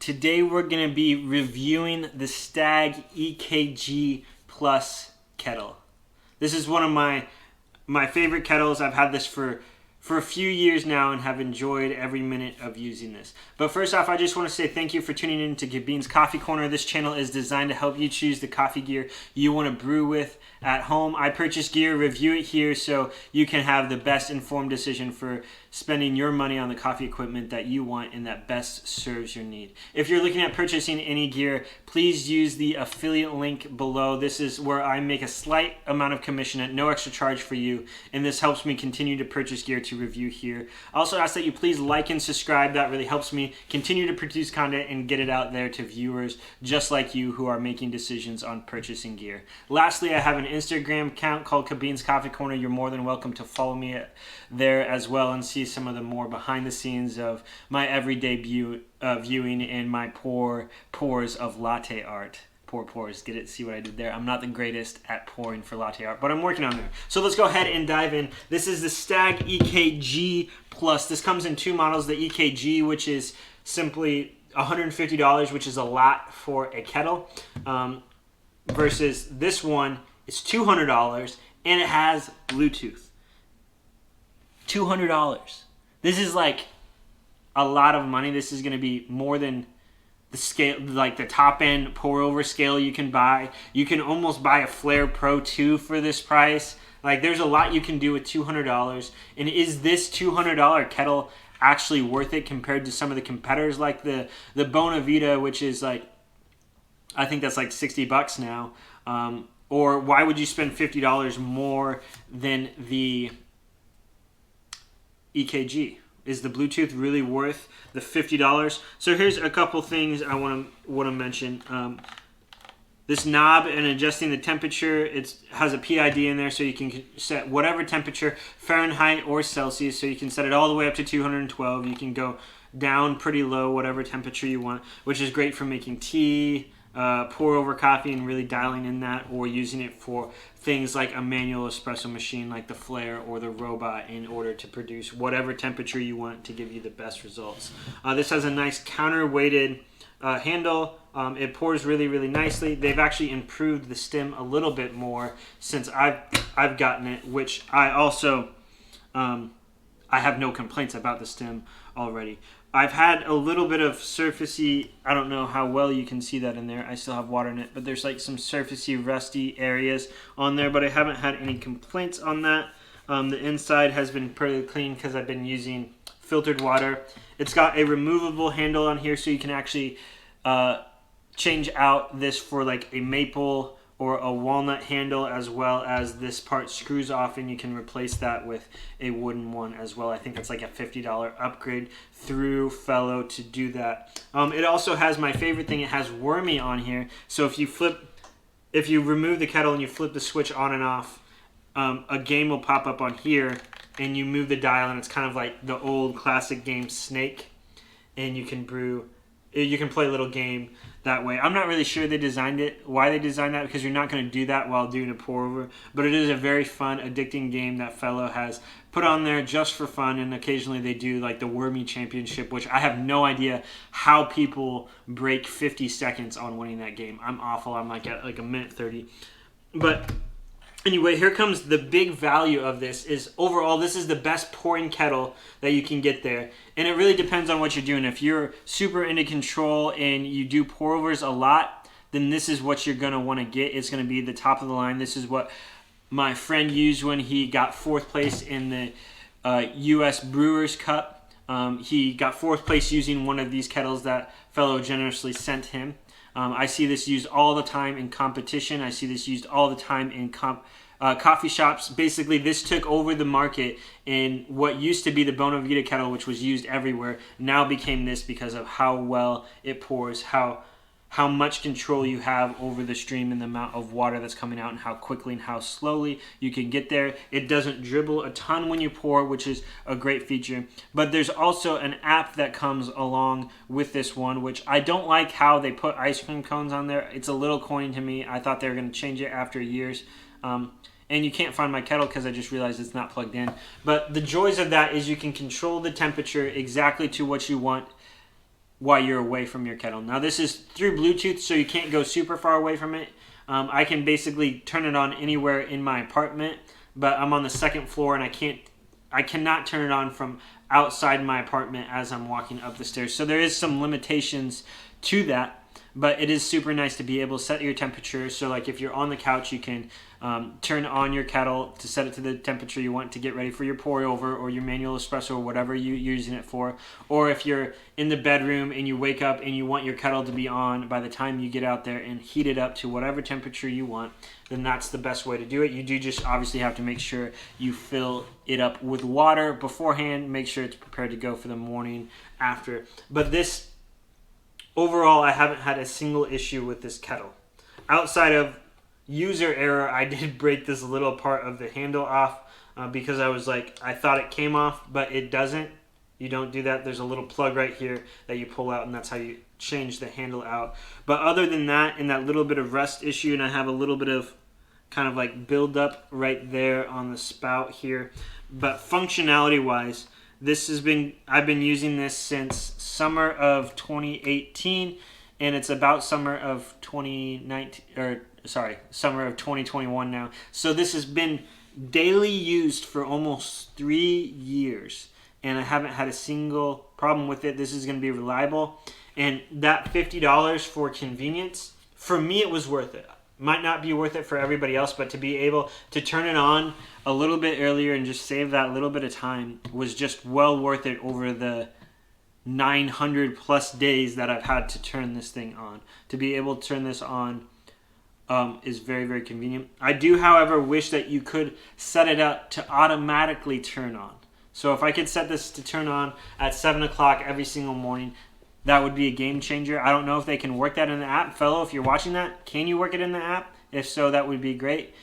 Today we're going to be reviewing the Stagg EKG Plus kettle. This is one of my favorite kettles. I've had this for a few years now and have enjoyed every minute of using this. But first off, I just want to say thank you for tuning in to Bean's Coffee Corner. This channel is designed to help you choose the coffee gear you want to brew with at home. I purchase gear, review it here so you can have the best informed decision for spending your money on the coffee equipment that you want and that best serves your need. If you're looking at purchasing any gear, please use the affiliate link below. This is where I make a slight amount of commission at no extra charge for you, and this helps me continue to purchase gear to review here. I also ask that you please like and subscribe. That really helps me continue to produce content and get it out there to viewers just like you who are making decisions on purchasing gear. Lastly, I have an Instagram account called Bean's Coffee Corner. You're more than welcome to follow me there as well and see some of the more behind the scenes of my everyday viewing and my pours of latte art. Pours, get it? See what I did there? I'm not the greatest at pouring for latte art, but I'm working on it. So let's go ahead and dive in. This is the Stagg EKG Plus. This comes in two models, the EKG, which is simply $150, which is a lot for a kettle, versus this one is $200, and it has Bluetooth. $200. This is like a lot of money. This is going to be more than the scale, like the top end pour over scale you can buy. You can almost buy a Flare Pro 2 for this price. Like, there's a lot you can do with $200. And is this $200 kettle actually worth it compared to some of the competitors like the Bona Vita, which is like, I think that's like $60 now. Or why would you spend $50 more than the EKG? Is the Bluetooth really worth the $50? So here's a couple things I want to mention. This knob and adjusting the temperature, it has a PID in there, so you can set whatever temperature, Fahrenheit or Celsius, so you can set it all the way up to 212. You can go down pretty low, whatever temperature you want, which is great for making tea, pour over coffee and really dialing in that, or using it for things like a manual espresso machine like the Flare or the robot in order to produce whatever temperature you want to give you the best results. This has a nice counterweighted handle. It pours really, really nicely. They've actually improved the stem a little bit more since I've gotten it, which I also I have no complaints about the stem already. I've had a little bit of surfacey, I don't know how well you can see that in there. I still have water in it, but there's like some surfacey, rusty areas on there, but I haven't had any complaints on that. The inside has been pretty clean because I've been using filtered water. It's got a removable handle on here, so you can actually change out this for like a maple or a walnut handle, as well as this part screws off and you can replace that with a wooden one as well. I think that's like a $50 upgrade through Fellow to do that. It also has my favorite thing, it has Wormy on here. So if you remove the kettle and you flip the switch on and off, a game will pop up on here and you move the dial and it's kind of like the old classic game Snake, and you can play a little game that way. I'm not really sure why they designed that, because you're not going to do that while doing a pour over, but it is a very fun, addicting game that Fellow has put on there just for fun, and occasionally they do like the Wormy Championship, which I have no idea how people break 50 seconds on winning that game. I'm awful. I'm like at like a minute 30. But anyway, here comes the big value of this. Is overall, this is the best pouring kettle that you can get there. And it really depends on what you're doing. If you're super into control and you do pour overs a lot, then this is what you're going to want to get. It's going to be the top of the line. This is what my friend used when he got 4th place in the U.S. Brewers Cup. He got 4th place using one of these kettles that Fellow generously sent him. I see this used all the time in competition. I see this used all the time in coffee shops. Basically, this took over the market, and what used to be the Bona Vita kettle, which was used everywhere, now became this because of how well it pours, how much control you have over the stream and the amount of water that's coming out, and how quickly and how slowly you can get there. It doesn't dribble a ton when you pour, which is a great feature. But there's also an app that comes along with this one, which I don't like how they put ice cream cones on there. It's a little corny to me. I thought they were going to change it after years. And you can't find my kettle because I just realized it's not plugged in. But the joys of that is you can control the temperature exactly to what you want while you're away from your kettle. Now this is through Bluetooth, so you can't go super far away from it. I can basically turn it on anywhere in my apartment, but I'm on the second floor and I cannot turn it on from outside my apartment as I'm walking up the stairs. So there is some limitations to that, but it is super nice to be able to set your temperature. So like if you're on the couch, you can turn on your kettle to set it to the temperature you want to get ready for your pour over or your manual espresso or whatever you're using it for. Or if you're in the bedroom and you wake up and you want your kettle to be on by the time you get out there and heat it up to whatever temperature you want, then that's the best way to do it. You do just obviously have to make sure you fill it up with water beforehand, make sure it's prepared to go for the morning after. But this, overall, I haven't had a single issue with this kettle. Outside of user error, I did break this little part of the handle off because I thought it came off, but it doesn't. You don't do that. There's a little plug right here that you pull out, and that's how you change the handle out. But other than that, and that little bit of rust issue, and I have a little bit of kind of like build up right there on the spout here. But functionality wise, I've been using this since summer of 2018, and it's about summer of 2021 now. So this has been daily used for almost 3 years, and I haven't had a single problem with it. This is going to be reliable, and that $50 for convenience, for me it was worth it. Might not be worth it for everybody else, but to be able to turn it on a little bit earlier and just save that little bit of time was just well worth it over the 900 plus days that I've had to turn this thing on. To be able to turn this on is very, very convenient. I do, however, wish that you could set it up to automatically turn on. So if I could set this to turn on at 7 o'clock every single morning, that would be a game changer. I don't know if they can work that in the app. Fellow, if you're watching that, can you work it in the app? If so, that would be great.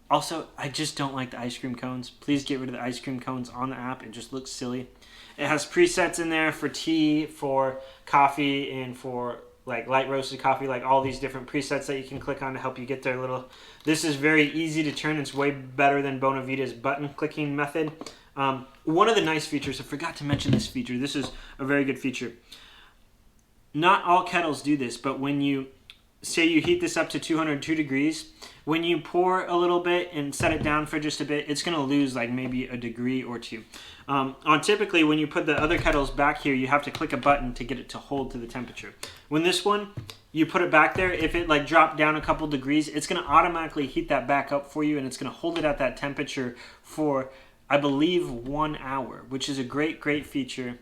Also, I just don't like the ice cream cones. Please get rid of the ice cream cones on the app. It just looks silly. It has presets in there for tea, for coffee, and for like light roasted coffee, like all these different presets that you can click on to help you get there. This is very easy to turn. It's way better than Bonavita's button clicking method. One of the nice features, I forgot to mention this feature. This is a very good feature. Not all kettles do this, but when you say you heat this up to 202 degrees, when you pour a little bit and set it down for just a bit, it's going to lose like maybe a degree or two. Typically, when you put the other kettles back here, you have to click a button to get it to hold to the temperature. When this one, you put it back there, if it like dropped down a couple degrees, it's going to automatically heat that back up for you, and it's going to hold it at that temperature for, I believe, 1 hour, which is a great, great feature.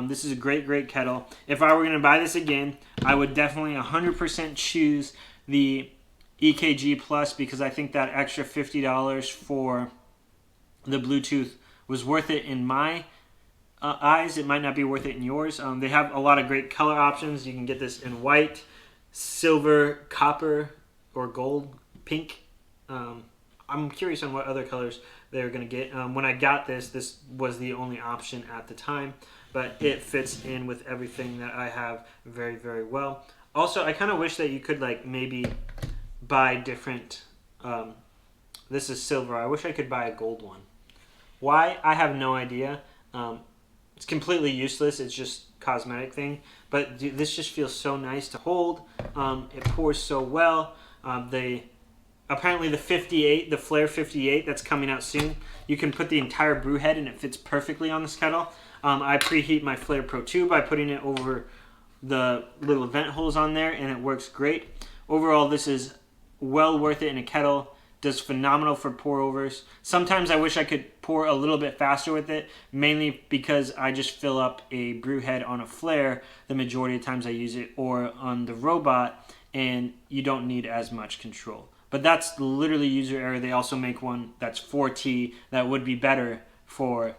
This is a great, great kettle. If I were going to buy this again, I would definitely 100% choose the EKG Plus, because I think that extra $50 for the Bluetooth was worth it in my eyes. It might not be worth it in yours. They have a lot of great color options. You can get this in white, silver, copper, or gold, pink. I'm curious on what other colors they're going to get. When I got this was the only option at the time, but it fits in with everything that I have very, very well. Also, I kind of wish that you could like maybe buy different, this is silver. I wish I could buy a gold one. Why? I have no idea. It's completely useless. It's just cosmetic thing. But this just feels so nice to hold. It pours so well. Apparently the 58, the Flare 58 that's coming out soon, you can put the entire brew head and it fits perfectly on this kettle. I preheat my Flare Pro 2 by putting it over the little vent holes on there, and it works great. Overall, this is well worth it in a kettle. Does phenomenal for pour overs. Sometimes I wish I could pour a little bit faster with it, mainly because I just fill up a brew head on a Flare the majority of times I use it, or on the robot, and you don't need as much control. But that's literally user error. They also make one that's 4T that would be better for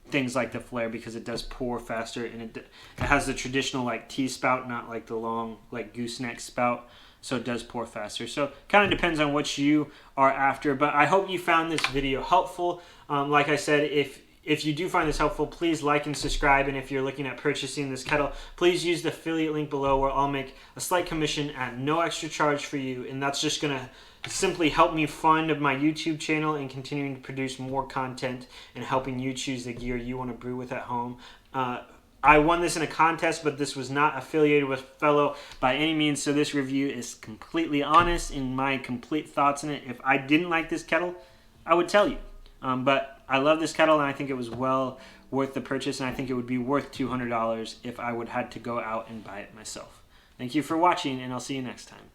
things like the Flare, because it does pour faster, and it has the traditional like T spout, not like the long like gooseneck spout. So it does pour faster. So kind of depends on what you are after. But I hope you found this video helpful. Like I said, if you do find this helpful, please like and subscribe. And if you're looking at purchasing this kettle, please use the affiliate link below, where I'll make a slight commission at no extra charge for you. And that's just going to simply help me fund my YouTube channel and continuing to produce more content and helping you choose the gear you want to brew with at home. I won this in a contest, but this was not affiliated with Fellow by any means, so this review is completely honest in my complete thoughts on it. If I didn't like this kettle, I would tell you. But I love this kettle, and I think it was well worth the purchase, and I think it would be worth $200 if I would had to go out and buy it myself. Thank you for watching, and I'll see you next time.